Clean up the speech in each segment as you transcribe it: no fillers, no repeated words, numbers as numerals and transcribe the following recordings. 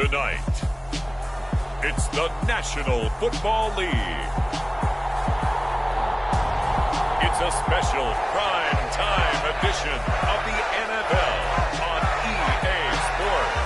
Tonight, it's the National Football League. It's a special prime time edition of the NFL on EA Sports.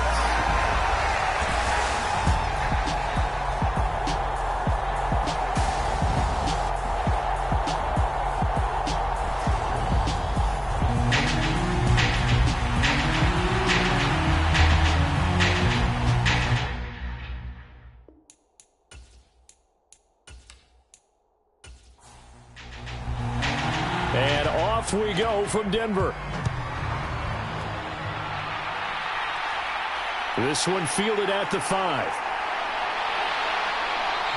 And off we go from Denver. This one fielded at the 5.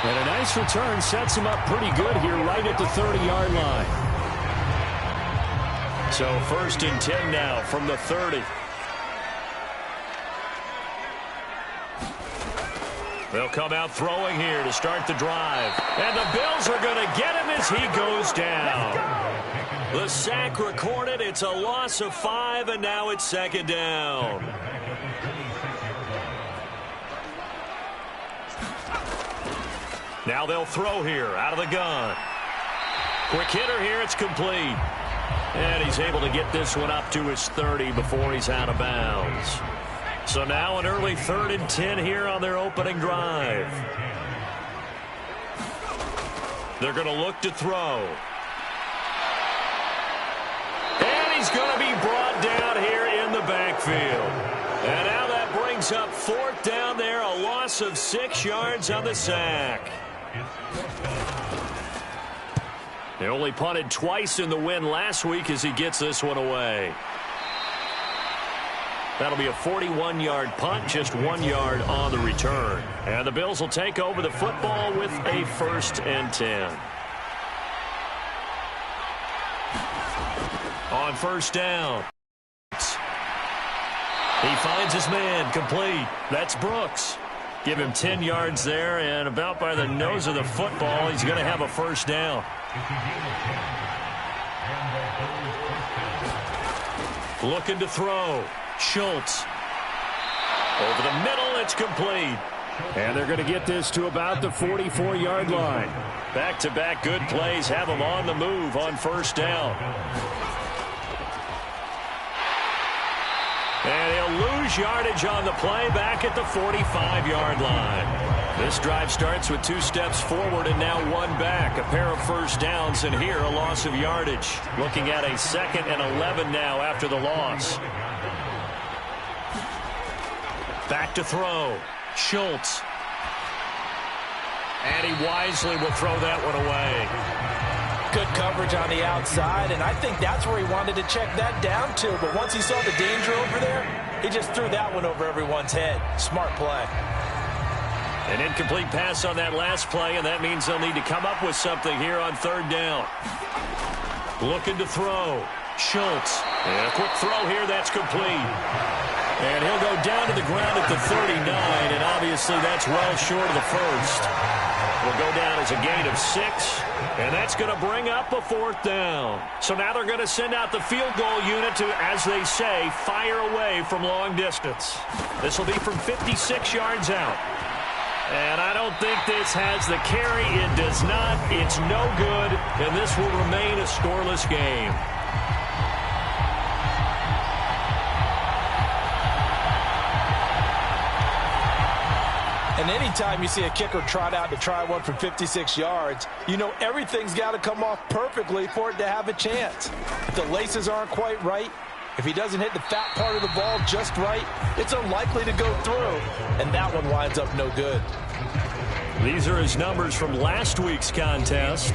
And a nice return sets him up pretty good here right at the 30-yard line. So 1st and 10 now from the 30. They'll come out throwing here to start the drive. And the Bills are going to get him as he goes down. The sack recorded. It's a loss of 5, and now it's 2nd down. Now they'll throw here out of the gun. Quick hitter here. It's complete. And he's able to get this one up to his 30 before he's out of bounds. So now an early 3rd and 10 here on their opening drive. They're going to look to throw. And he's going to be brought down here in the backfield. And now that brings up 4th down there, a loss of 6 yards on the sack. They only punted twice in the win last week as he gets this one away. That'll be a 41-yard punt, just 1 yard on the return. And the Bills will take over the football with a 1st and 10. On 1st down. He finds his man, complete. That's Brooks. Give him 10 yards there, and about by the nose of the football, he's going to have a 1st down. Looking to throw. Schultz. Over the middle, it's complete. And they're going to get this to about the 44-yard line. Back-to-back good plays have them on the move on 1st down. And he'll lose yardage on the play back at the 45-yard line. This drive starts with 2 steps forward and now 1 back. A pair of 1st downs, and here a loss of yardage. Looking at a 2nd and 11 now after the loss. Back to throw. Schultz. And he wisely will throw that one away. Good coverage on the outside, and I think that's where he wanted to check that down to. But once he saw the danger over there, he just threw that one over everyone's head. Smart play. An incomplete pass on that last play, and that means they'll need to come up with something here on 3rd down. Looking to throw. Schultz. And a quick throw here. That's complete. And he'll go down to the ground at the 39, and obviously that's well short of the 1st. Will go down as a gain of 6, and that's going to bring up a 4th down. So now they're going to send out the field goal unit to, as they say, fire away from long distance. This will be from 56 yards out. And I don't think this has the carry. It does not. It's no good, and this will remain a scoreless game. And anytime you see a kicker trot out to try one from 56 yards, you know everything's got to come off perfectly for it to have a chance. If the laces aren't quite right, if he doesn't hit the fat part of the ball just right, it's unlikely to go through. And that one winds up no good. These are his numbers from last week's contest.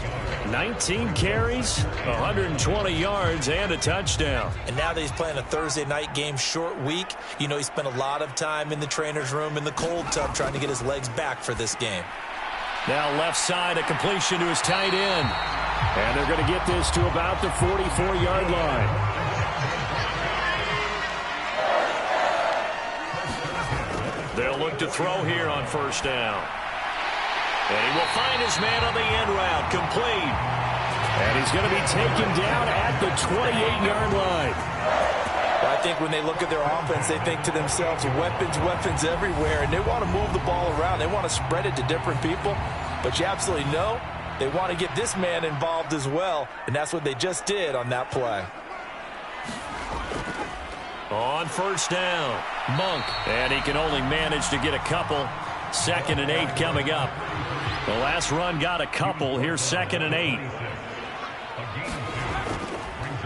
19 carries, 120 yards, and a touchdown. And now that he's playing a Thursday night game, short week, you know he spent a lot of time in the trainer's room in the cold tub trying to get his legs back for this game. Now left side, a completion to his tight end. And they're going to get this to about the 44-yard line. They'll look to throw here on 1st down. And he will find his man on the end route, complete. And he's going to be taken down at the 28-yard line. Well, I think when they look at their offense, they think to themselves, weapons, weapons everywhere, and they want to move the ball around. They want to spread it to different people, but you absolutely know they want to get this man involved as well, and that's what they just did on that play. On first down, Monk, and he can only manage to get a couple. 2nd and 8 coming up. The last run got a couple. Here's 2nd and 8.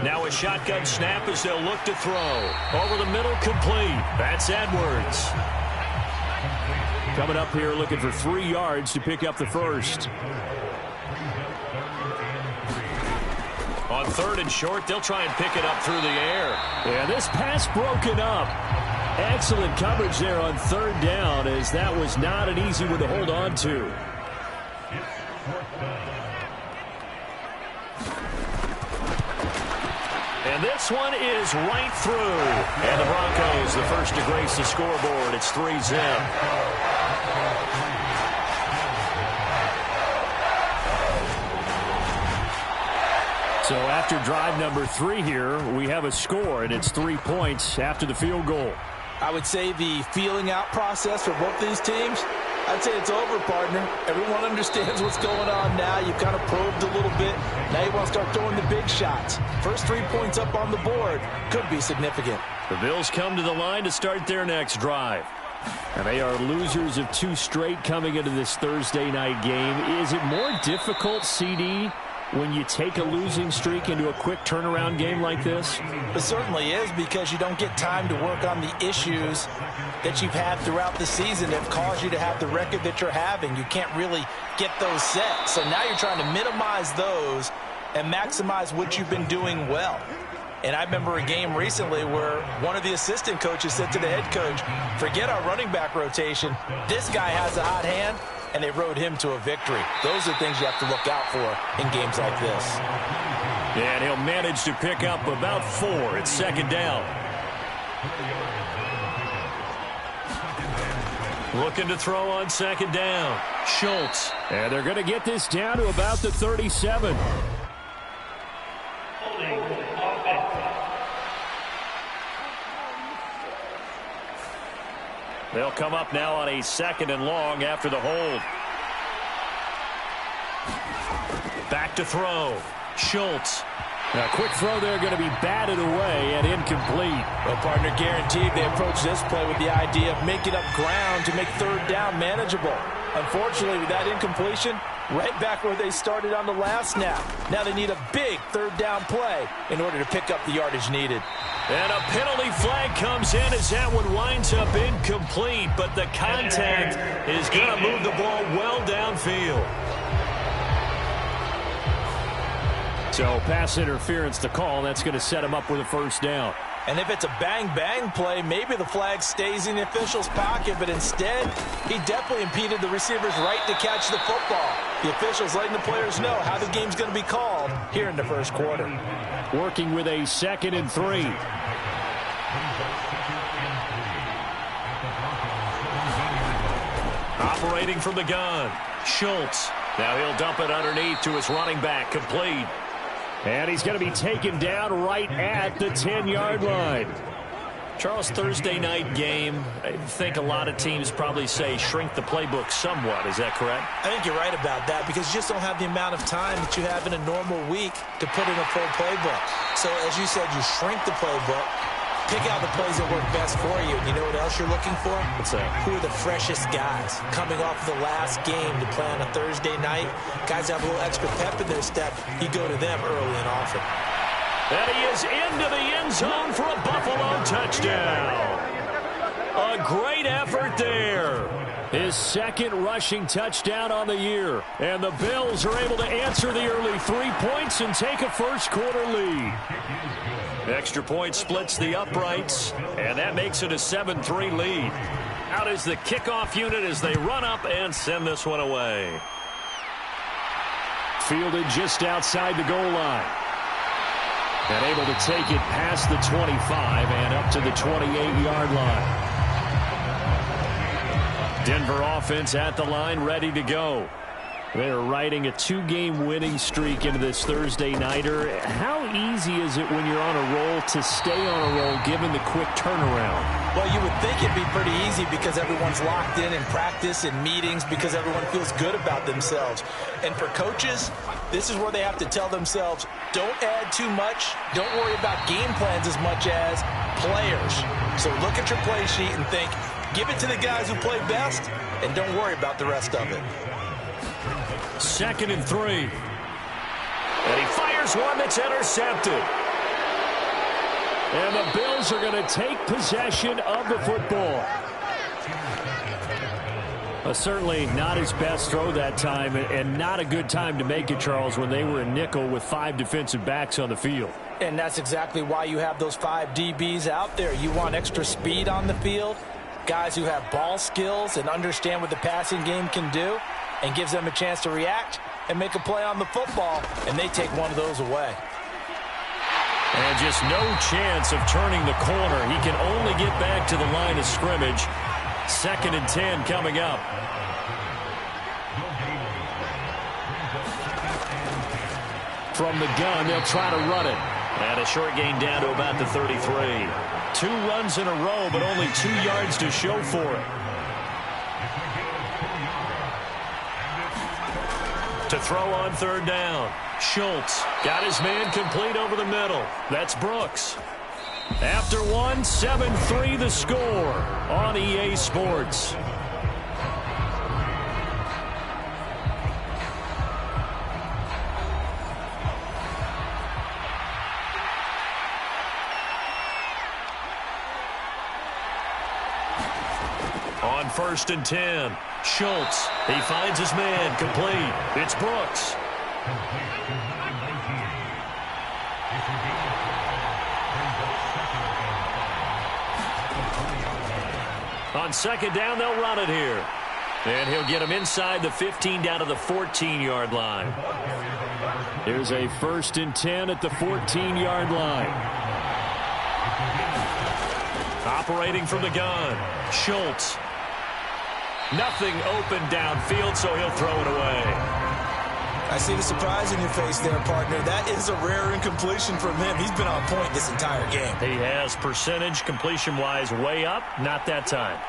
Now a shotgun snap as they'll look to throw. Over the middle, complete. That's Edwards. Coming up here looking for 3 yards to pick up the first. On 3rd and short, they'll try and pick it up through the air. Yeah, this pass broken up. Excellent coverage there on 3rd down, as that was not an easy one to hold on to. And this one is right through. And the Broncos, the first to grace the scoreboard. It's 3-zip. So after drive number 3 here, we have a score, and it's 3 points after the field goal. I would say the feeling out process for both these teams, I'd say it's over, partner. Everyone understands what's going on now. You've kind of probed a little bit. Now you want to start throwing the big shots. First 3 points up on the board could be significant. The Bills come to the line to start their next drive. And they are losers of 2 straight coming into this Thursday night game. Is it more difficult, CD, when you take a losing streak into a quick turnaround game like this? It certainly is, because you don't get time to work on the issues that you've had throughout the season that have caused you to have the record that you're having. You can't really get those set. So now you're trying to minimize those and maximize what you've been doing well. And I remember a game recently where one of the assistant coaches said to the head coach, forget our running back rotation. This guy has a hot hand, and they rode him to a victory. Those are things you have to look out for in games like this. And he'll manage to pick up about 4. It's 2nd down. Looking to throw on 2nd down. Schultz. And they're going to get this down to about the 37. They'll come up now on a 2nd and long after the hold. Back to throw. Schultz. A quick throw there, going to be batted away and incomplete. Well, partner, guaranteed they approach this play with the idea of making up ground to make 3rd down manageable. Unfortunately, with that incompletion, right back where they started on the last snap. Now they need a big 3rd down play in order to pick up the yardage needed. And a penalty flag comes in as that one winds up incomplete, but the contact is going to move the ball well downfield. So pass interference to call. That's going to set him up with a 1st down. And if it's a bang-bang play, maybe the flag stays in the official's pocket, but instead, he definitely impeded the receiver's right to catch the football. The officials letting the players know how the game's going to be called here in the 1st quarter. Working with a 2nd and 3. Operating from the gun. Schultz. Now he'll dump it underneath to his running back. Complete. And he's going to be taken down right at the 10-yard line. Charles, Thursday night game, I think a lot of teams probably say shrink the playbook somewhat. Is that correct? I think you're right about that, because you just don't have the amount of time that you have in a normal week to put in a full playbook. So as you said, you shrink the playbook, pick out the plays that work best for you. And you know what else you're looking for? What's that? Who are the freshest guys coming off the last game to play on a Thursday night? Guys have a little extra pep in their step. You go to them early and often. And he is into the end zone for a Buffalo touchdown. A great effort there. His 2nd rushing touchdown on the year. And the Bills are able to answer the early 3 points and take a 1st quarter lead. Extra point splits the uprights, and that makes it a 7-3 lead. Out is the kickoff unit as they run up and send this one away. Fielded just outside the goal line. And able to take it past the 25 and up to the 28-yard line. Denver offense at the line, ready to go. They're riding a 2-game winning streak into this Thursday nighter. How easy is it when you're on a roll to stay on a roll given the quick turnaround? Well, you would think it'd be pretty easy because everyone's locked in practice and meetings because everyone feels good about themselves. And for coaches, this is where they have to tell themselves, don't add too much. Don't worry about game plans as much as players. So look at your play sheet and think, give it to the guys who play best, and don't worry about the rest of it. 2nd and 3. And he fires one that's intercepted. And the Bills are going to take possession of the football. Certainly not his best throw that time, and not a good time to make it, Charles, when they were in nickel with 5 defensive backs on the field. And that's exactly why you have those 5 DBs out there. You want extra speed on the field, guys who have ball skills and understand what the passing game can do, and gives them a chance to react and make a play on the football, and they take one of those away. And just no chance of turning the corner. He can only get back to the line of scrimmage. 2nd and 10 coming up. From the gun, they'll try to run it. And a short gain down to about the 33. 2 runs in a row, but only 2 yards to show for it. To throw on 3rd down. Schultz got his man complete over the middle. That's Brooks. After 1, 7-3 the score on EA Sports. On 1st and 10, Schultz. He finds his man complete. It's Brooks. On 2nd down, they'll run it here. And he'll get him inside the 15 down to the 14-yard line. Here's a 1st and 10 at the 14-yard line. Operating from the gun, Schultz. Nothing open downfield, so he'll throw it away. I see the surprise in your face there, partner. That is a rare incompletion from him. He's been on point this entire game. He has percentage completion-wise way up. Not that time.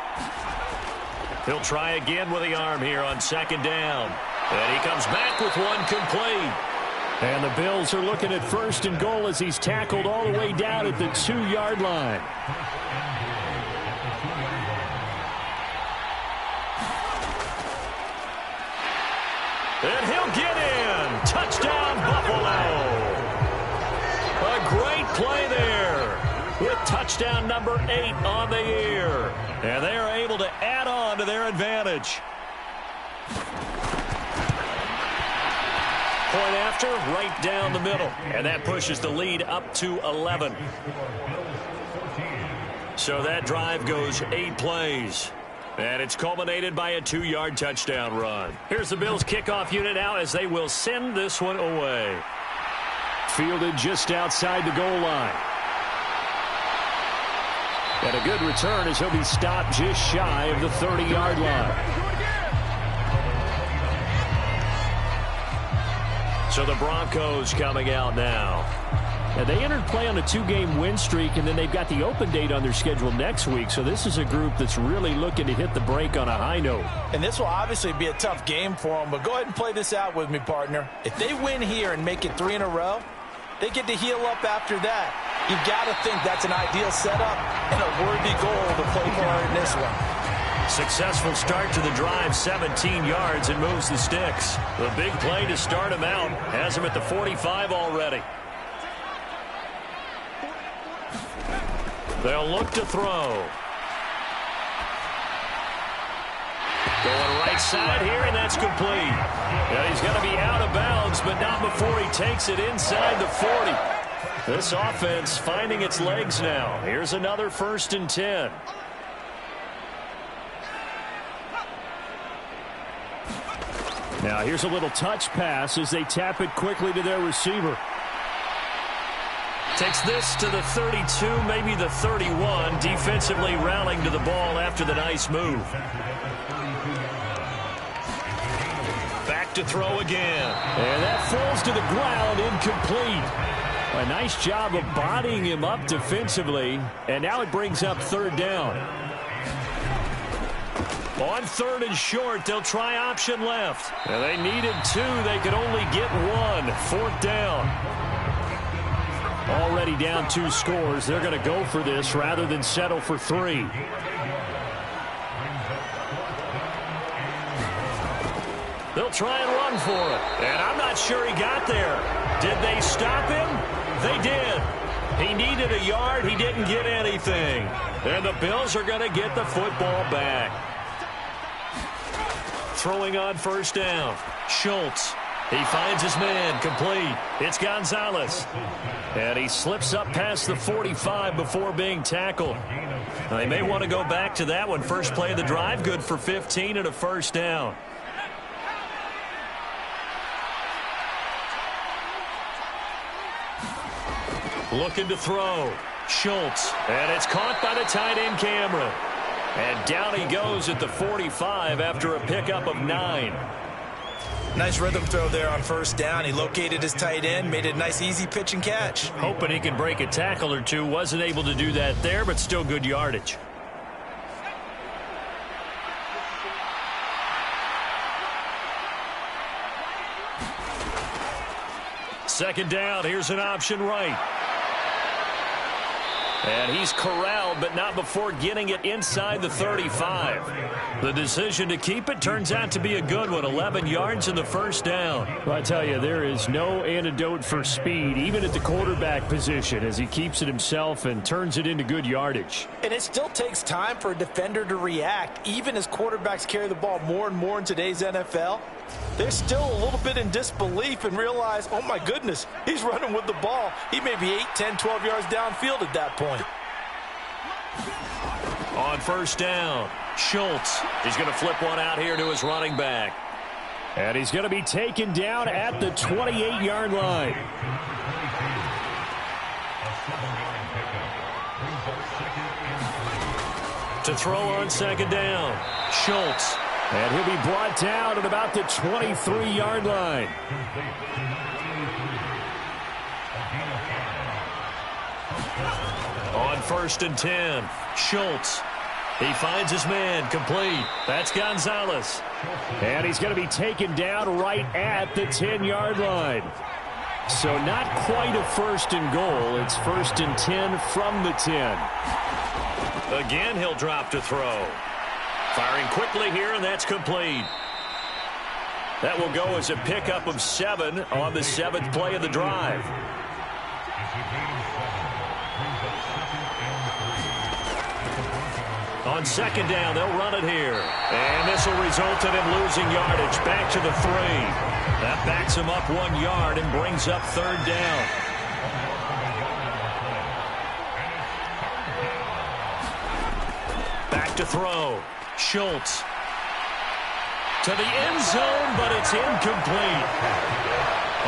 He'll try again with the arm here on 2nd down. And he comes back with one complete. And the Bills are looking at 1st and goal as he's tackled all the way down at the 2-yard line. And he'll get in. Touchdown, Buffalo. A great play there with touchdown number 8 on the year. And they are able to add on to their advantage. Point after, right down the middle. And that pushes the lead up to 11. So that drive goes 8 plays. And it's culminated by a 2-yard touchdown run. Here's the Bills kickoff unit now as they will send this one away. Fielded just outside the goal line. And a good return as he'll be stopped just shy of the 30-yard line. So the Broncos coming out now. And they entered play on a 2-game win streak, and then they've got the open date on their schedule next week. So this is a group that's really looking to hit the break on a high note. And this will obviously be a tough game for them, but go ahead and play this out with me, partner. If they win here and make it 3 in a row, they get to heal up after that. You've got to think that's an ideal setup and a worthy goal to play for in this one. Successful start to the drive, 17 yards, and moves the sticks. The big play to start him out has him at the 45 already. They'll look to throw. Going right side here, and that's complete. Yeah, he's going to be out of bounds, but not before he takes it inside the 40. This offense finding its legs now. Here's another 1st and 10. Now here's a little touch pass as they tap it quickly to their receiver. Takes this to the 32, maybe the 31, defensively rallying to the ball after the nice move. Back to throw again. And that falls to the ground, incomplete. A nice job of bodying him up defensively. And now it brings up third down. On third and short, they'll try option left. And they needed two. They could only get one. Fourth down. Already down 2 scores. They're going to go for this rather than settle for 3. They'll try and run for it. And I'm not sure he got there. Did they stop him? They did. He needed a yard. He didn't get anything. And the Bills are going to get the football back. Throwing on first down. Schultz. He finds his man. Complete. It's Gonzalez. And he slips up past the 45 before being tackled. Now, they may want to go back to that one. First play of the drive. Good for 15 and a first down. Looking to throw. Schultz. And it's caught by the tight end Cameron. And down he goes at the 45 after a pickup of 9. Nice rhythm throw there on first down. He located his tight end, made it a nice easy pitch and catch. Hoping he can break a tackle or two. Wasn't able to do that there, but still good yardage. Second down. Here's an option right. And he's corralled, but not before getting it inside the 35. The decision to keep it turns out to be a good one. 11 yards in the first down. Well, I tell you, there is no antidote for speed, even at the quarterback position, as he keeps it himself and turns it into good yardage. And it still takes time for a defender to react, even as quarterbacks carry the ball more and more in today's NFL. They're still a little bit in disbelief and realize, oh my goodness, he's running with the ball. He may be 8, 10, 12 yards downfield at that point. On first down, Schultz. He's going to flip one out here to his running back. And he's going to be taken down at the 28-yard line. To throw on second down, Schultz. And he'll be brought down at about the 23-yard line. On first and 10, Schultz. He finds his man. Complete. That's Gonzalez. And he's going to be taken down right at the 10-yard line. So not quite a first and goal. It's first and 10 from the 10. Again, he'll drop to throw. Firing quickly here, and that's complete. That will go as a pickup of 7 on the 7th play of the drive. On second down, they'll run it here. And this will result in him losing yardage. Back to the 3. That backs him up 1 yard and brings up third down. Back to throw. Schultz. To the end zone, but it's incomplete.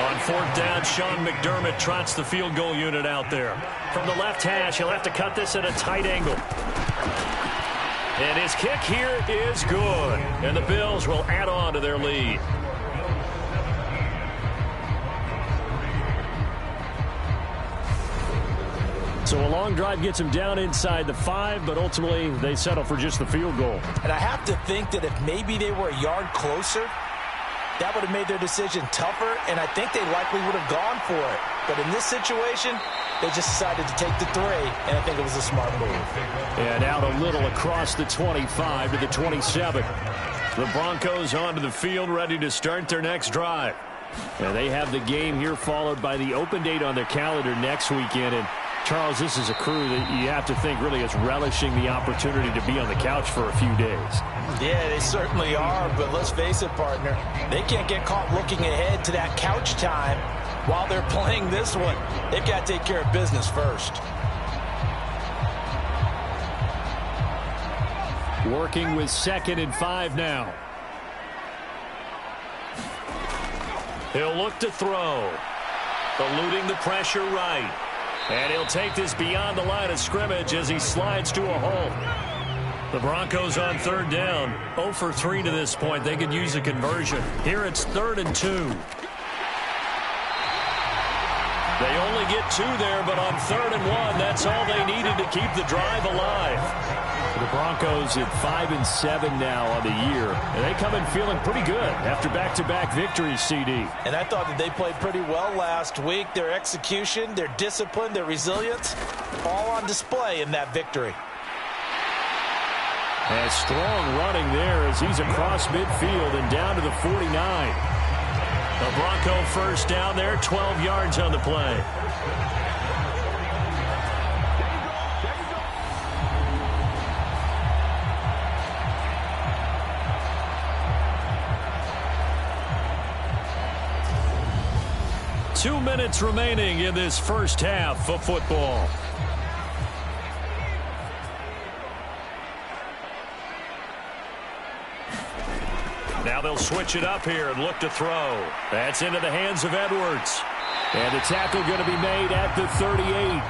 On fourth down, Sean McDermott trots the field goal unit out there. From the left hash, he'll have to cut this at a tight angle. And his kick here is good. And the Bills will add on to their lead. So a long drive gets him down inside the 5, but ultimately they settle for just the field goal. And I have to think that if maybe they were a yard closer, that would have made their decision tougher, and I think they likely would have gone for it. But in this situation, they just decided to take the 3, and I think it was a smart move. And out a little across the 25 to the 27. The Broncos onto the field, ready to start their next drive. And they have the game here followed by the open date on their calendar next weekend. And Charles, this is a crew that you have to think really is relishing the opportunity to be on the couch for a few days. Yeah, they certainly are, but let's face it, partner. They can't get caught looking ahead to that couch time while they're playing this one. They've got to take care of business first. Working with 2nd and 5 now. He'll look to throw. Eluding the pressure right. And he'll take this beyond the line of scrimmage as he slides to a hole. The Broncos on third down. 0 for 3 to this point. They could use a conversion. Here it's 3rd and 2. They only get 2 there, but on 3rd and 1, that's all they needed to keep the drive alive. The Broncos at 5-7 now on the year, and they come in feeling pretty good after back-to-back victories, CD. And I thought that they played pretty well last week. Their execution, their discipline, their resilience, all on display in that victory. And strong running there as he's across midfield and down to the 49. The Bronco first down there, 12 yards on the play. Two minutes remaining in this first half of football. Now they'll switch it up here and look to throw. That's into the hands of Edwards. And the tackle going to be made at the 38.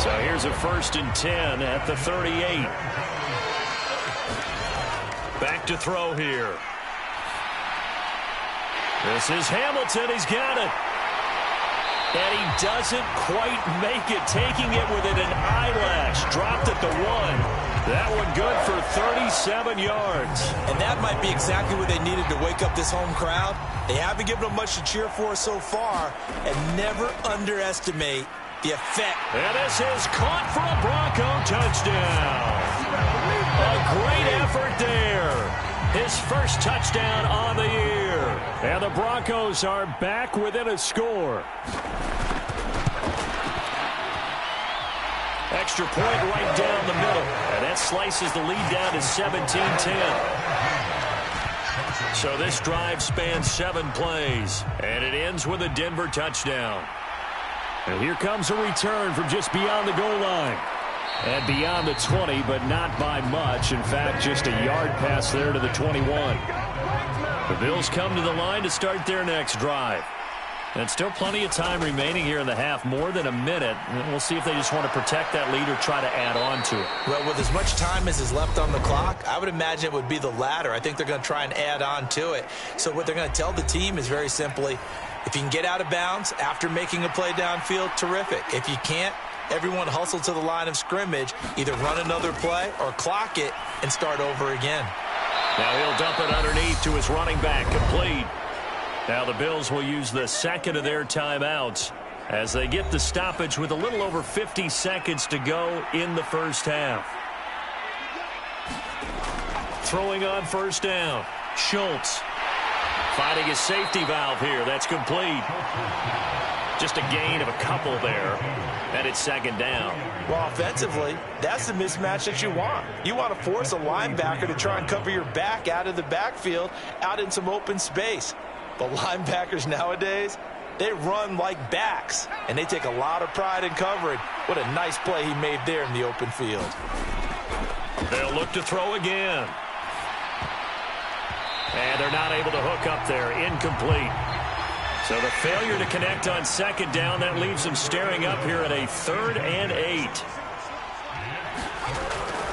So here's a 1st and 10 at the 38. Back to throw here. This is Hamilton. He's got it. And he doesn't quite make it, taking it within an eyelash. Dropped at the 1. That one good for 37 yards. And that might be exactly what they needed to wake up this home crowd. They haven't given them much to cheer for so far, and never underestimate the effect. And this is caught for a Bronco touchdown. A great effort there. His first touchdown on the year. And the Broncos are back within a score. Extra point right down the middle. And that slices the lead down to 17-10. So this drive spans 7 plays. And it ends with a Denver touchdown. And here comes a return from just beyond the goal line. And beyond the 20, but not by much. In fact, just a yard pass there to the 21. The Bills come to the line to start their next drive. And still plenty of time remaining here in the half, more than a minute. We'll see if they just want to protect that lead or try to add on to it. Well, with as much time as is left on the clock, I would imagine it would be the latter. I think they're going to try and add on to it. So what they're going to tell the team is very simply, if you can get out of bounds after making a play downfield, terrific. If you can't, everyone hustle to the line of scrimmage, either run another play or clock it and start over again. Now he'll dump it underneath to his running back, complete. Now the Bills will use the second of their timeouts as they get the stoppage with a little over 50 seconds to go in the first half. Throwing on first down, Schultz. Finding his safety valve here. That's complete. Just a gain of a couple there. And it's second down. Well, offensively, that's the mismatch that you want. You want to force a linebacker to try and cover your back out of the backfield, out in some open space. But linebackers nowadays, they run like backs, and they take a lot of pride in covering. What a nice play he made there in the open field. They'll look to throw again. And they're not able to hook up there. Incomplete. So the failure to connect on second down, that leaves them staring up here at a 3rd and 8.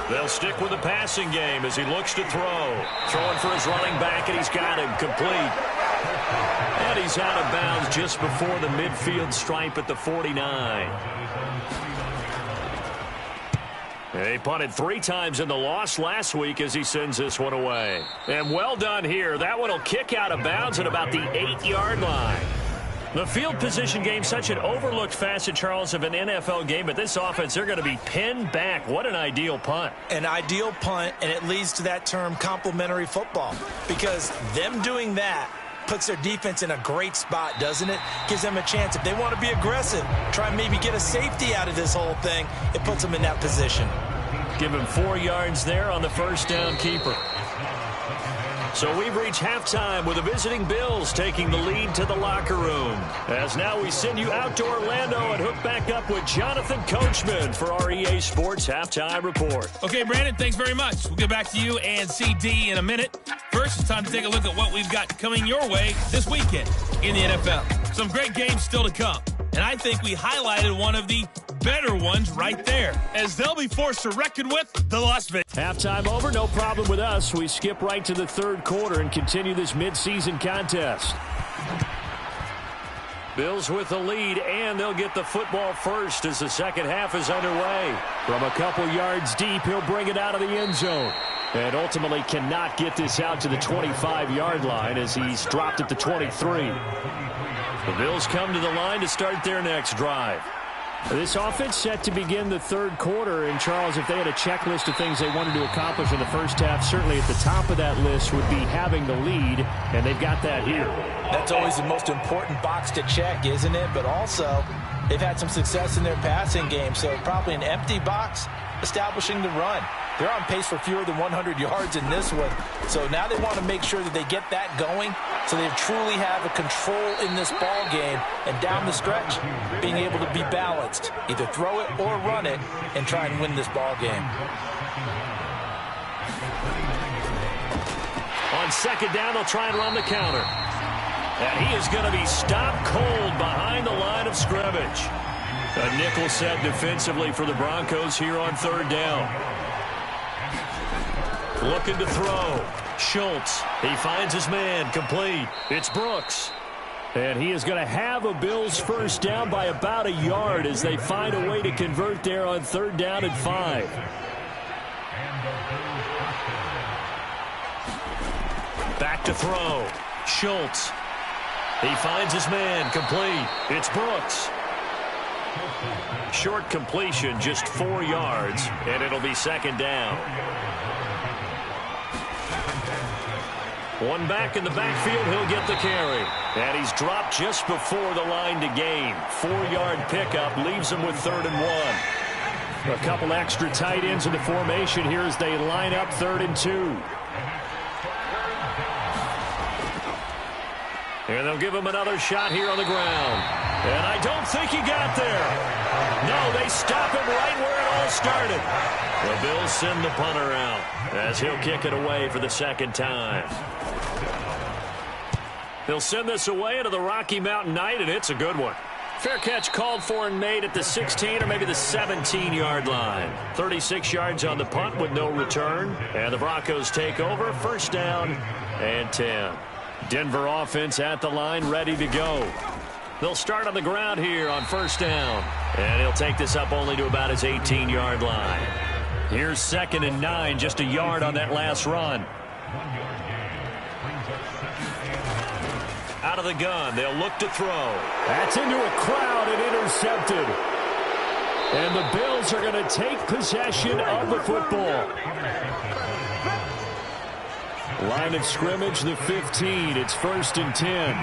They'll stick with the passing game as he looks to throw. Throwing for his running back, and he's got him complete. And he's out of bounds just before the midfield stripe at the 49. He punted 3 times in the loss last week as he sends this one away. And well done here. That one will kick out of bounds at about the 8-yard line. The field position game, such an overlooked facet, Charles, of an NFL game. But this offense, they're going to be pinned back. What an ideal punt. An ideal punt, and it leads to that term complementary football. Because them doing that puts their defense in a great spot, doesn't it? Gives them a chance. If they want to be aggressive, try and maybe get a safety out of this whole thing, it puts them in that position. Give him 4 yards there on the first down keeper. So we've reached halftime with the visiting Bills taking the lead to the locker room. As now we send you out to Orlando and hook back up with Jonathan Coachman for our EA Sports Halftime Report. Okay, Brandon, thanks very much. We'll get back to you and CD in a minute. First, it's time to take a look at what we've got coming your way this weekend in the NFL. Some great games still to come. And I think we highlighted one of the better ones right there, as they'll be forced to reckon with the Las Vegas. Halftime over, no problem with us. We skip right to the third quarter and continue this midseason contest. Bills with the lead, and they'll get the football first as the second half is underway. From a couple yards deep, he'll bring it out of the end zone. And ultimately cannot get this out to the 25-yard line as he's dropped at the 23. The Bills come to the line to start their next drive. This offense set to begin the third quarter. And, Charles, if they had a checklist of things they wanted to accomplish in the first half, certainly at the top of that list would be having the lead, and they've got that here. That's always the most important box to check, isn't it? But also, they've had some success in their passing game, so probably an empty box establishing the run. They're on pace for fewer than 100 yards in this one. So now they want to make sure that they get that going so they truly have a control in this ball game. And down the stretch, being able to be balanced. Either throw it or run it and try and win this ball game. On second down, they'll try and run the counter. And he is going to be stopped cold behind the line of scrimmage. A nickel set defensively for the Broncos here on third down. Looking to throw. Schultz. He finds his man. Complete. It's Brooks. And he is going to have a Bills first down by about a yard as they find a way to convert there on third down and 5. Back to throw. Schultz. He finds his man. Complete. It's Brooks. Short completion, just 4 yards, and it'll be second down. One back in the backfield, he'll get the carry. And he's dropped just before the line to gain. 4-yard pickup leaves him with 3rd and 1. A couple extra tight ends in the formation here as they line up 3rd and 2. And they'll give him another shot here on the ground. And I don't think he got there. No, they stop him right where it all started. The Bills send the punter out as he'll kick it away for the second time. They'll send this away into the Rocky Mountain Night, and it's a good one. Fair catch called for and made at the 16 or maybe the 17-yard line. 36 yards on the punt with no return. And the Broncos take over. First down and 10. Denver offense at the line, ready to go. They'll start on the ground here on first down. And he'll take this up only to about his 18-yard line. Here's 2nd and 9, just a yard on that last run. Out of the gun, they'll look to throw. That's into a crowd and intercepted. And the Bills are going to take possession of the football. Line of scrimmage, the 15. It's 1st and 10.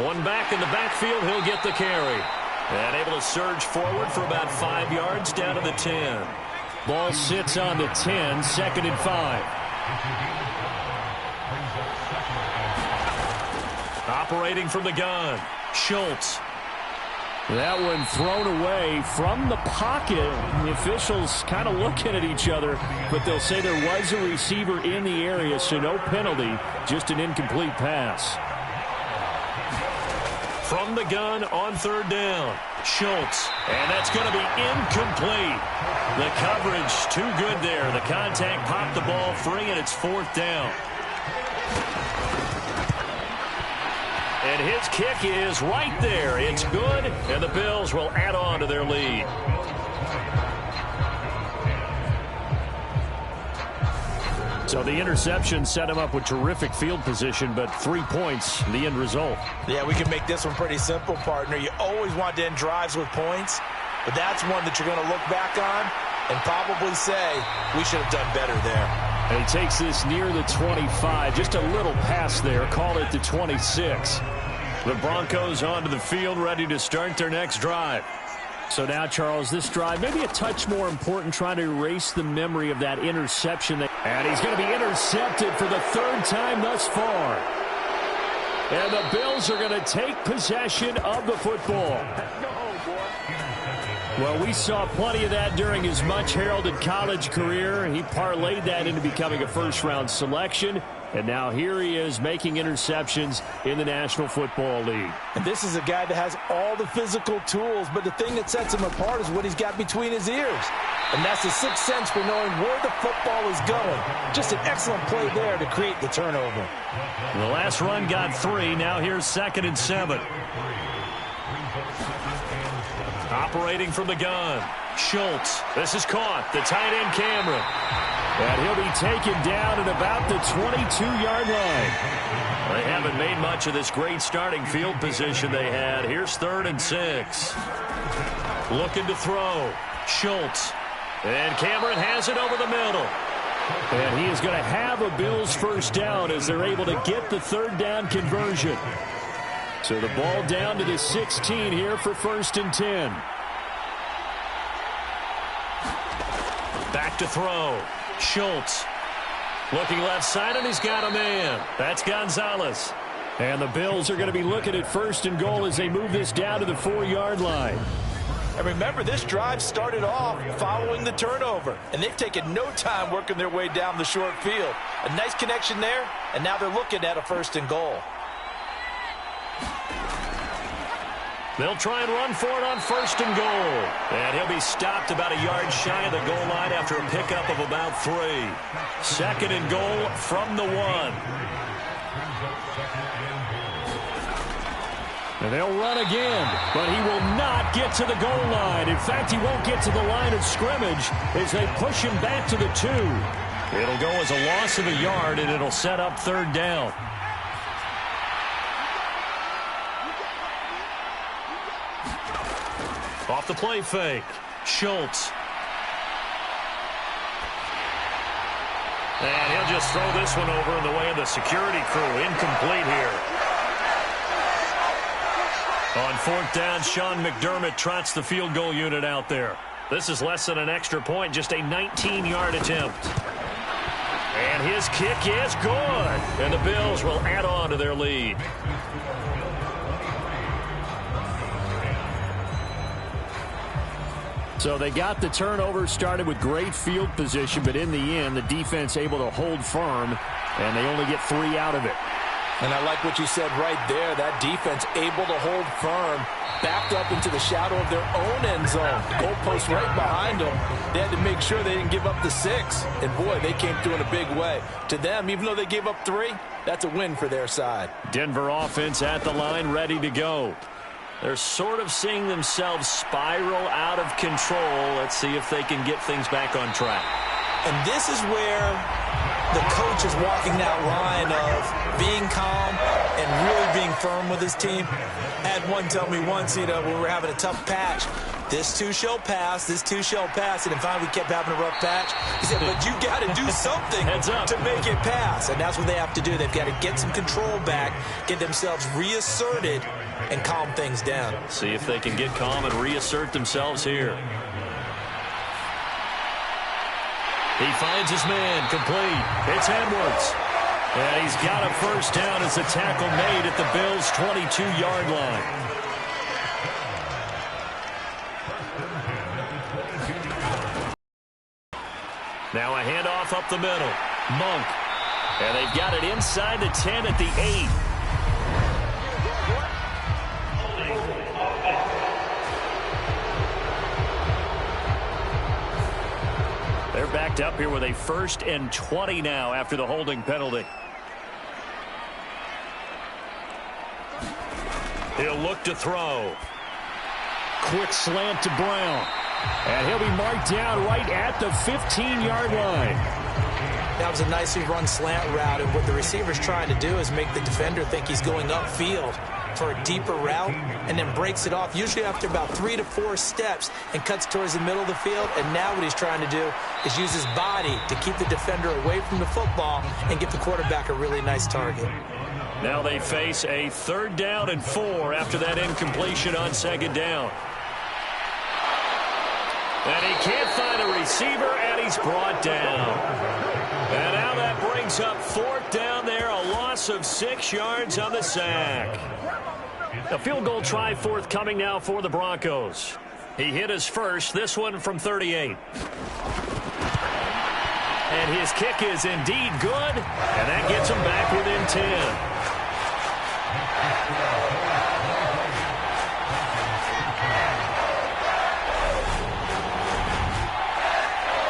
One back in the backfield, he'll get the carry. And able to surge forward for about 5 yards down to the 10. Ball sits on the 10, 2nd and 5. Operating from the gun, Schultz. That one thrown away from the pocket. The officials kind of looking at each other, but they'll say there was a receiver in the area, so no penalty, just an incomplete pass. From the gun on 3rd down, Schultz. And that's going to be incomplete. The coverage too good there. The contact popped the ball free, and it's 4th down. And his kick is right there. It's good, and the Bills will add on to their lead. So the interception set him up with terrific field position, but 3 points, the end result. Yeah, we can make this one pretty simple, partner. You always want to end drives with points, but that's one that you're going to look back on and probably say, we should have done better there. And he takes this near the 25, just a little pass there, call it the 26. The Broncos onto the field, ready to start their next drive. So now, Charles, this drive maybe a touch more important, trying to erase the memory of that interception. And he's going to be intercepted for the 3rd time thus far. And the Bills are going to take possession of the football. Well, we saw plenty of that during his much-heralded college career. He parlayed that into becoming a first-round selection. And now here he is making interceptions in the National Football League. And this is a guy that has all the physical tools, but the thing that sets him apart is what he's got between his ears. And that's the sixth sense for knowing where the football is going. Just an excellent play there to create the turnover. The last run got 3. Now here's 2nd and 7. Operating from the gun, Schultz. This is caught. The tight end Cameron. And he'll be taken down at about the 22-yard line. They haven't made much of this great starting field position they had. Here's 3rd and 6. Looking to throw. Schultz. And Cameron has it over the middle. And he is going to have a Bills first down as they're able to get the 3rd down conversion. So the ball down to the 16 here for 1st and 10. Back to throw. Schultz. Looking left side, and he's got a man. That's Gonzalez. And the Bills are going to be looking at 1st and goal as they move this down to the 4-yard line. And remember, this drive started off following the turnover. And they've taken no time working their way down the short field. A nice connection there, and now they're looking at a 1st and goal. They'll try and run for it on 1st and goal. And he'll be stopped about a yard shy of the goal line after a pickup of about 3. 2nd and goal from the 1. And they'll run again, but he will not get to the goal line. In fact, he won't get to the line of scrimmage as they push him back to the 2. It'll go as a loss of a yard, and it'll set up 3rd down. Off the play fake, Schultz. And he'll just throw this one over in the way of the security crew. Incomplete here. On 4th down, Sean McDermott trots the field goal unit out there. This is less than an extra point, just a 19-yard attempt. And his kick is good. And the Bills will add on to their lead. So they got the turnover, started with great field position, but in the end, the defense able to hold firm, and they only get 3 out of it. And I like what you said right there. That defense able to hold firm, backed up into the shadow of their own end zone. Goalpost right behind them. They had to make sure they didn't give up the 6. And, boy, they came through in a big way. To them, even though they gave up 3, that's a win for their side. Denver offense at the line, ready to go. They're sort of seeing themselves spiral out of control. Let's see if they can get things back on track. And this is where the coach is walking that line of being calm and really being firm with his team. I had one tell me once, when we were having a tough patch, this too shall pass, this too shall pass. And finally we kept having a rough patch. He said, but you got to do something to make it pass. And that's what they have to do. They've got to get some control back, get themselves reasserted, and calm things down. See if they can get calm and reassert themselves here. He finds his man, complete. It's Edwards. And he's got a first down as the tackle made at the Bills' 22-yard line. Now a handoff up the middle. Monk. And they've got it inside the 10 at the 8. They're backed up here with a 1st and 20 now after the holding penalty. He'll look to throw. Quick slant to Brown. And he'll be marked down right at the 15-yard line. That was a nicely run slant route, and what the receiver's trying to do is make the defender think he's going upfield for a deeper route, and then breaks it off, usually after about 3 to 4 steps, and cuts towards the middle of the field. And now what he's trying to do is use his body to keep the defender away from the football and give the quarterback a really nice target. Now they face a 3rd down and 4 after that incompletion on 2nd down. And he can't find a receiver, and he's brought down. And now that brings up 4th down there, a loss of 6 yards on the sack. A field goal try forthcoming now for the Broncos. He hit his first, this one from 38. And his kick is indeed good, and that gets him back within 10.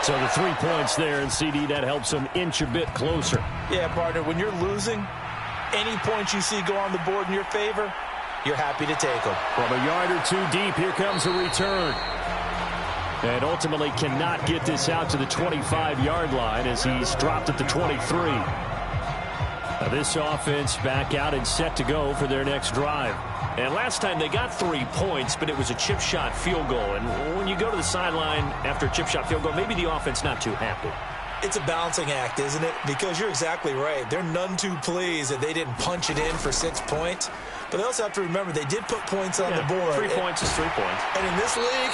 So the 3 points there, and CD, that helps him inch a bit closer. Yeah, partner, when you're losing, any points you see go on the board in your favor, you're happy to take them. From a yard or two deep, here comes a return. And ultimately cannot get this out to the 25-yard line as he's dropped at the 23. Now this offense back out and set to go for their next drive. And last time they got 3 points, but it was a chip shot field goal. And when you go to the sideline after a chip shot field goal, maybe the offense not too happy. It's a balancing act, isn't it? Because you're exactly right. They're none too pleased that they didn't punch it in for 6 points. But they also have to remember they did put points on the board. 3 points is 3 points. And in this league,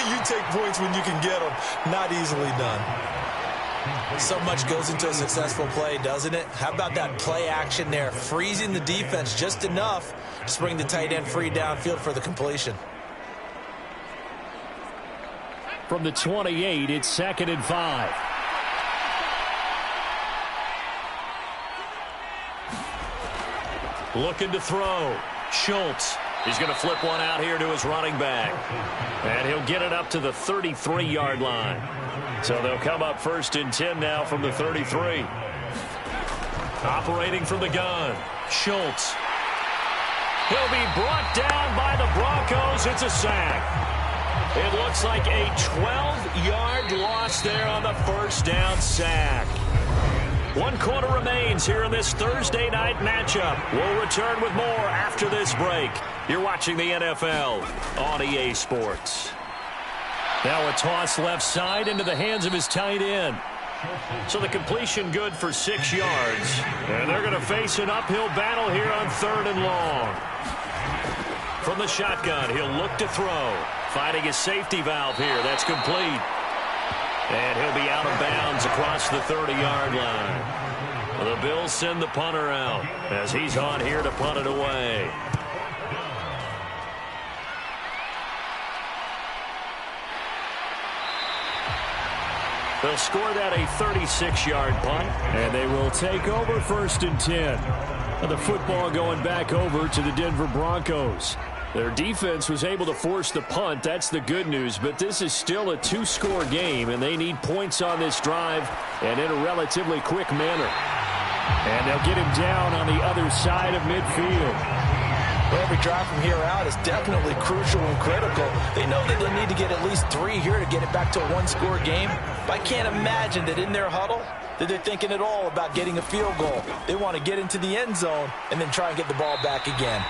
you take points when you can get them. Not easily done. So much goes into a successful play, doesn't it? How about that play action there? Freezing the defense just enough to bring the tight end free downfield for the completion. From the 28, it's 2nd and 5. Looking to throw. Schultz. He's going to flip one out here to his running back. And he'll get it up to the 33-yard line. So they'll come up 1st and 10 now from the 33. Operating from the gun. Schultz. He'll be brought down by the Broncos. It's a sack. It looks like a 12-yard loss there on the 1st down sack. 1 quarter remains here in this Thursday night matchup. We'll return with more after this break. You're watching the NFL on EA Sports. Now a toss left side into the hands of his tight end. So the completion good for 6 yards. And they're going to face an uphill battle here on 3rd and long. From the shotgun, he'll look to throw. Finding his safety valve here. That's complete. And he'll be out of bounds across the 30-yard line. The Bills send the punter out as he's on here to punt it away. They'll score that a 36-yard punt, and they will take over 1st and 10. And the football going back over to the Denver Broncos. Their defense was able to force the punt. That's the good news. But this is still a 2-score game, and they need points on this drive and in a relatively quick manner. And they'll get him down on the other side of midfield. Well, every drive from here out is definitely crucial and critical. They know that they need to get at least 3 here to get it back to a 1-score game. But I can't imagine that in their huddle that they're thinking at all about getting a field goal. They want to get into the end zone and then try and get the ball back again.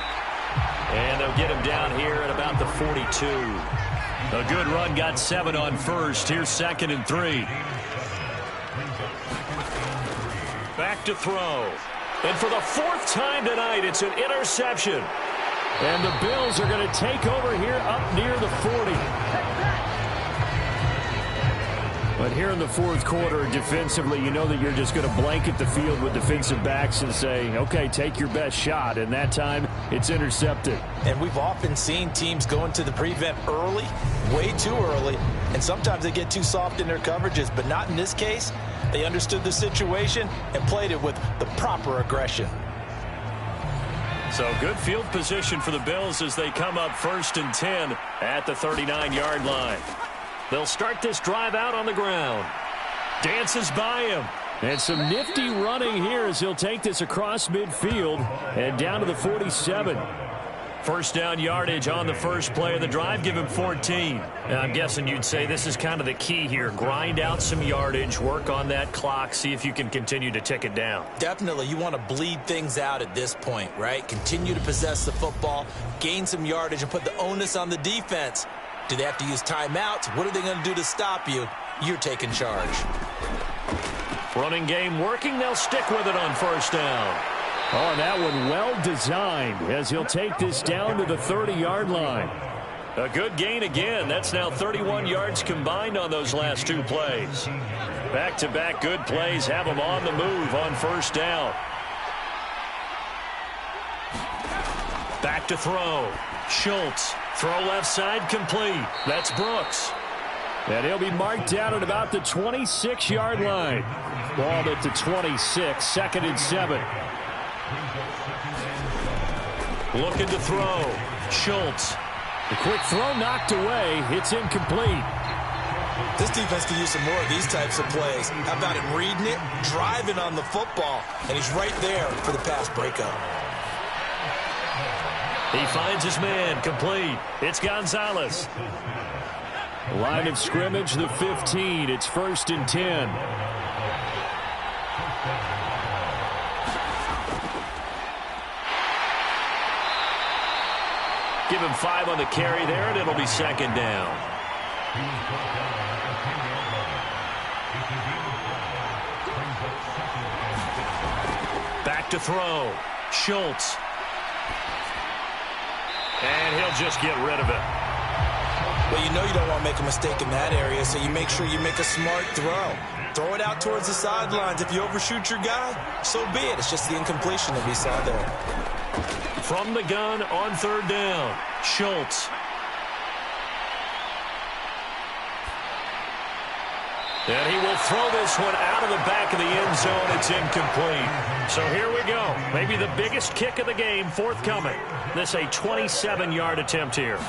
And they'll get him down here at about the 42. A good run, got 7 on 1st. Here's 2nd and 3. Back to throw. And for the 4th time tonight, it's an interception. And the Bills are going to take over here up near the 40. But here in the 4th quarter, defensively, you know that you're just going to blanket the field with defensive backs and say, okay, take your best shot. And that time, it's intercepted. And we've often seen teams go into the prevent early, way too early, and sometimes they get too soft in their coverages, but not in this case. They understood the situation and played it with the proper aggression. So good field position for the Bills as they come up 1st and 10 at the 39-yard line. They'll start this drive out on the ground. Dances by him. And some nifty running here as he'll take this across midfield and down to the 47. 1st down yardage on the first play of the drive. Give him 14. And I'm guessing you'd say this is kind of the key here. Grind out some yardage. Work on that clock. See if you can continue to tick it down. Definitely. You want to bleed things out at this point, right? Continue to possess the football, gain some yardage, and put the onus on the defense. Do they have to use timeouts? What are they going to do to stop you? You're taking charge. Running game working. They'll stick with it on 1st down. Oh, and that one well designed as he'll take this down to the 30-yard line. A good gain again. That's now 31 yards combined on those last 2 plays. Back-to-back good plays have them on the move on 1st down. Back to throw. Schultz. Throw left side complete. That's Brooks. And he'll be marked down at about the 26-yard line. Ball at the 26, 2nd and 7. Looking to throw. Schultz. The quick throw knocked away. It's incomplete. This defense could use some more of these types of plays. How about him reading it, driving on the football, and he's right there for the pass breakup. He finds his man, complete. It's Gonzalez. Line of scrimmage, the 15. It's 1st and 10. Give him 5 on the carry there, and it'll be 2nd down. Back to throw. Schultz. And he'll just get rid of it. Well, you know you don't want to make a mistake in that area, so you make sure you make a smart throw. Throw it out towards the sidelines. If you overshoot your guy, so be it. It's just the incompletion that we saw there. From the gun on 3rd down. Schultz. And he will throw this one out of the back of the end zone. It's incomplete. So here we go. Maybe the biggest kick of the game forthcoming. This a 27-yard attempt here.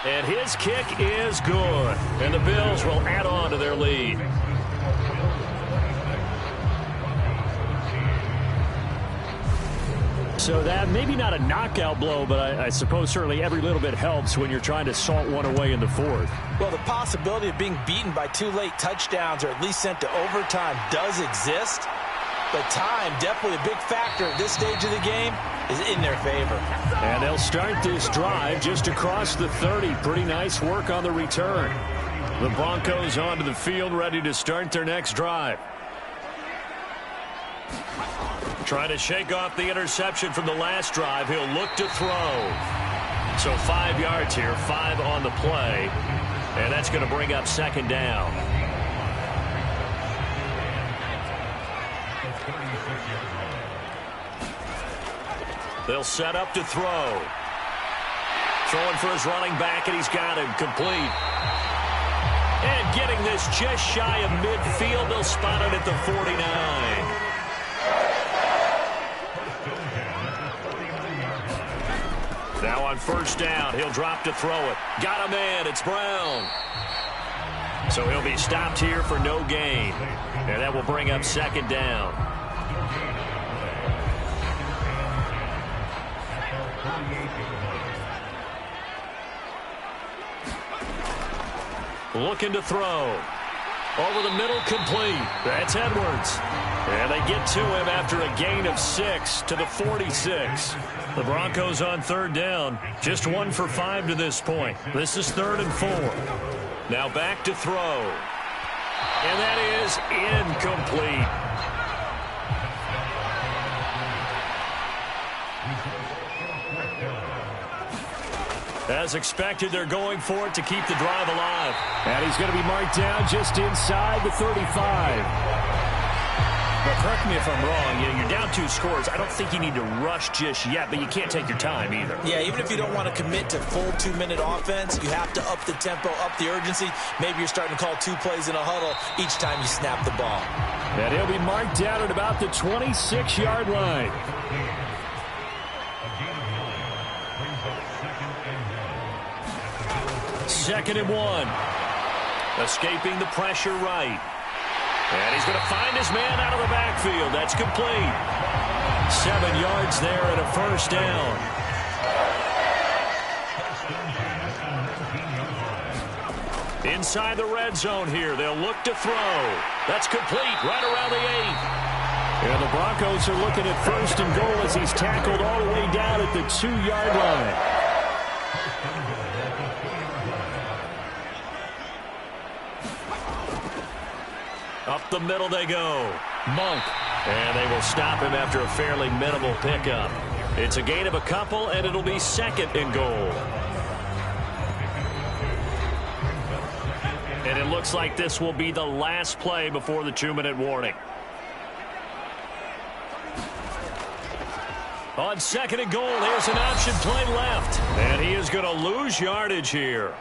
And his kick is good. And the Bills will add on to their lead. So that maybe not a knockout blow, but I suppose certainly every little bit helps when you're trying to salt one away in the 4th. Well, the possibility of being beaten by 2 late touchdowns or at least sent to overtime does exist. But time, definitely a big factor at this stage of the game, is in their favor. And they'll start this drive just across the 30. Pretty nice work on the return. The Broncos onto the field, ready to start their next drive. Trying to shake off the interception from the last drive. He'll look to throw. So 5 yards here, 5 on the play. And that's going to bring up 2nd down. They'll set up to throw. Throwing for his running back, and he's got him complete. And getting this just shy of midfield. They'll spot it at the 49. Now on 1st down, he'll drop to throw it. Got a man, it's Brown. So he'll be stopped here for no gain. And that will bring up 2nd down. Looking to throw. Over the middle, complete. That's Edwards. And they get to him after a gain of 6 to the 46. The Broncos on 3rd down. Just 1 for 5 to this point. This is 3rd and 4. Now back to throw. And that is incomplete. As expected, they're going for it to keep the drive alive. And he's going to be marked down just inside the 35. But correct me if I'm wrong, you're down 2 scores. I don't think you need to rush just yet, but you can't take your time either. Yeah, even if you don't want to commit to full 2-minute offense, you have to up the tempo, up the urgency. Maybe you're starting to call 2 plays in a huddle each time you snap the ball. And he'll be marked down at about the 26-yard line. Second and 1. Escaping the pressure right. And he's going to find his man out of the backfield. That's complete. 7 yards there and a 1st down. Inside the red zone here. They'll look to throw. That's complete right around the 8. And the Broncos are looking at 1st and goal as he's tackled all the way down at the 2-yard line. Up the middle they go. Monk. And they will stop him after a fairly minimal pickup. It's a gain of a couple, and it'll be 2nd and goal. And it looks like this will be the last play before the 2-minute warning. On 2nd and goal, there's an option play left. And he is going to lose yardage here.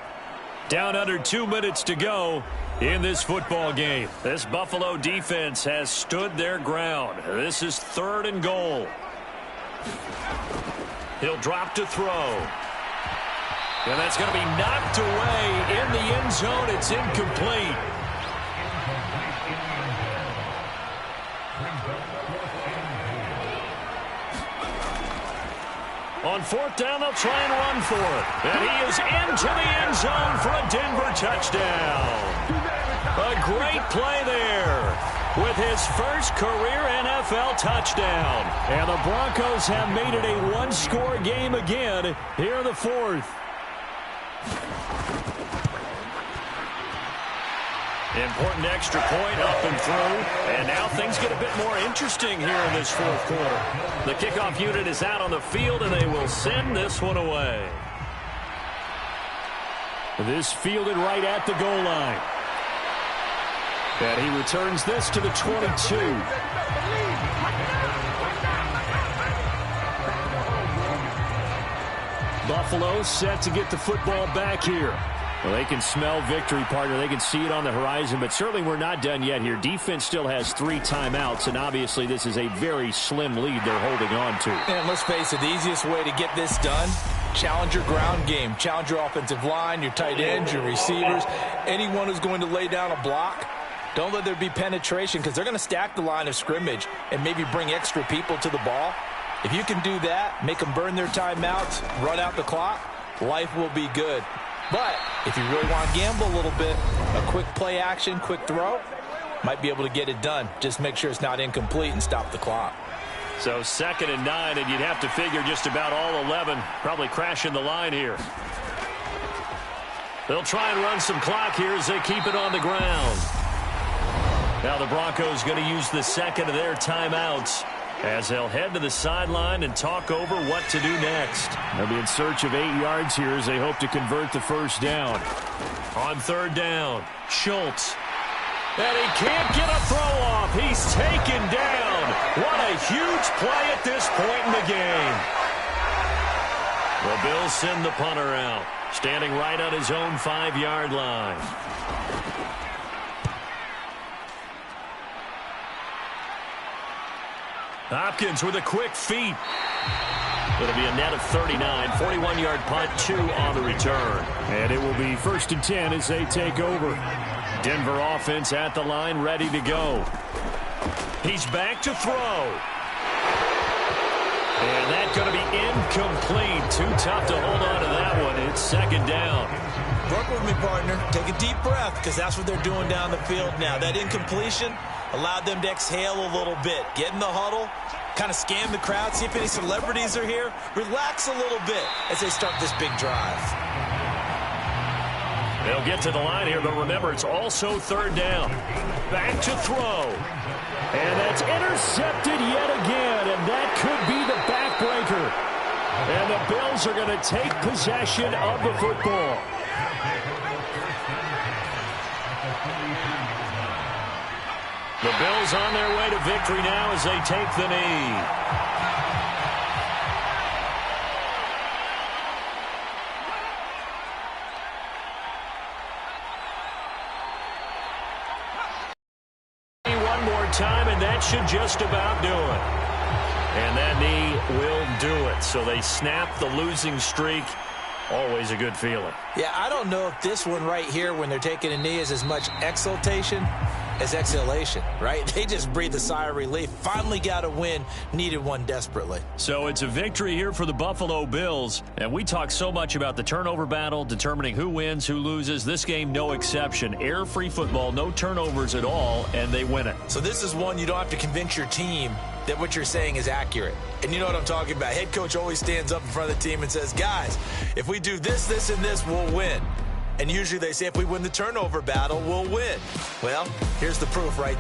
Down under 2 minutes to go in this football game. This Buffalo defense has stood their ground. This is 3rd and goal. He'll drop to throw. And that's going to be knocked away in the end zone. It's incomplete. On 4th down, they'll try and run for it. And he is into the end zone for a Denver touchdown. A great play there with his first career NFL touchdown. And the Broncos have made it a one-score game again here in the 4th. Important extra point up and through. And now things get a bit more interesting here in this 4th quarter. The kickoff unit is out on the field, and they will send this one away. This fielded right at the goal line. And he returns this to the 22. Buffalo set to get the football back here. Well, they can smell victory, partner. They can see it on the horizon, but certainly we're not done yet here. Defense still has 3 timeouts, and obviously this is a very slim lead they're holding on to. And let's face it, the easiest way to get this done, challenge your ground game. Challenge your offensive line, your tight ends, your receivers, anyone who's going to lay down a block. Don't let there be penetration because they're going to stack the line of scrimmage and maybe bring extra people to the ball. If you can do that, make them burn their timeouts, run out the clock, life will be good. But if you really want to gamble a little bit, a quick play action, quick throw, might be able to get it done. Just make sure it's not incomplete and stop the clock. So 2nd and 9, and you'd have to figure just about all 11 probably crashing the line here. They'll try and run some clock here as they keep it on the ground. Now the Broncos going to use the 2nd of their timeouts as they'll head to the sideline and talk over what to do next. They'll be in search of 8 yards here as they hope to convert the first down. On 3rd down, Schultz. And he can't get a throw off. He's taken down. What a huge play at this point in the game. The Bills send the punter out, standing right on his own 5-yard line. Hopkins with a quick feet. It'll be a net of 39, 41-yard punt, 2 on the return. And it will be 1st and 10 as they take over. Denver offense at the line, ready to go. He's back to throw. And that's going to be incomplete. Too tough to hold on to that one. It's 2nd down. Work with me, partner. Take a deep breath because that's what they're doing down the field now. That incompletion allowed them to exhale a little bit. Get in the huddle, kind of scan the crowd, see if any celebrities are here. Relax a little bit as they start this big drive. They'll get to the line here, but remember, it's also 3rd down. Back to throw. And that's intercepted yet again, and that could be the backbreaker. And the Bills are going to take possession of the football. The Bills on their way to victory now as they take the knee. One more time, and that should just about do it. And that knee will do it. So they snap the losing streak. Always a good feeling. Yeah, I don't know if this one right here, when they're taking a knee, is as much exultation as exhalation, right? They just breathe a sigh of relief. Finally got a win, needed one desperately. So it's a victory here for the Buffalo Bills. And we talk so much about the turnover battle, determining who wins, who loses. This game, no exception. Air-free football, no turnovers at all, and they win it. So this is one you don't have to convince your team that what you're saying is accurate. And you know what I'm talking about. Head coach always stands up in front of the team and says, guys, if we do this, this, and this, we'll win. And usually they say if we win the turnover battle, we'll win. Well, here's the proof right